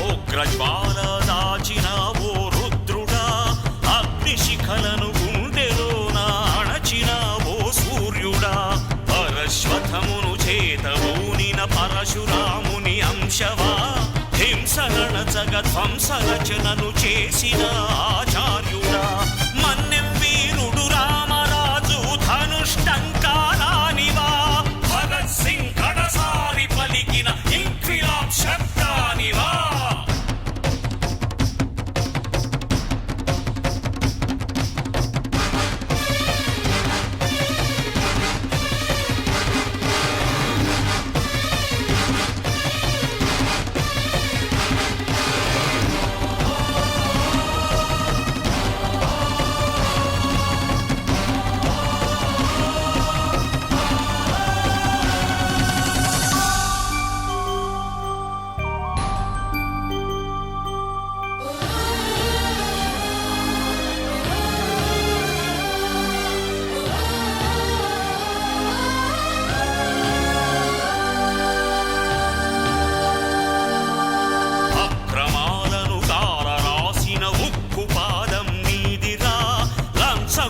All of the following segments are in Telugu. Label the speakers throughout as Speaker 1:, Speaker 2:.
Speaker 1: ఉగ్రజ్వాల దాచిన ఓ రుద్రుడా, అగ్నిశిఖలను గుండెలోన అణచిన ఓ సూర్యుడా, పరశ్వథమును చేతబూనిన పరశురాముని అంశవా, హింసగణచగ ధ్వంస రచనను చేసిన ఆచార్యుడా, మన్నెం వీరుడు రామరాజు ధనుష్టంకారానివా, భగత్ సింగ్ కడసారి పలికిన ఇంక్విలాబ్ శబ్దానివా.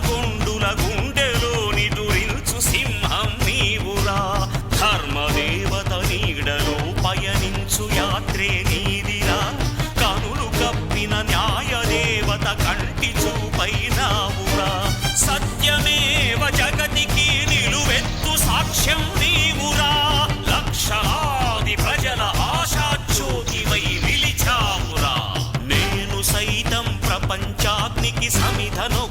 Speaker 1: గుండుల గుండెలోని దురిల్చు సింహం నీవురా, ధర్మదేవత నీడలో పయనించు యాత్రే నీదిరా, కనులు కప్పిన న్యాయదేవత కంటి చూపైనావురా, సత్యమేవ జగతికి నిలువెత్తు సాక్ష్యం నీవురా, లక్షలాది ప్రజల ఆశాజ్యోతివై నిలిచావురా, నేను సైతం ప్రపంచాగ్నికి సమిధను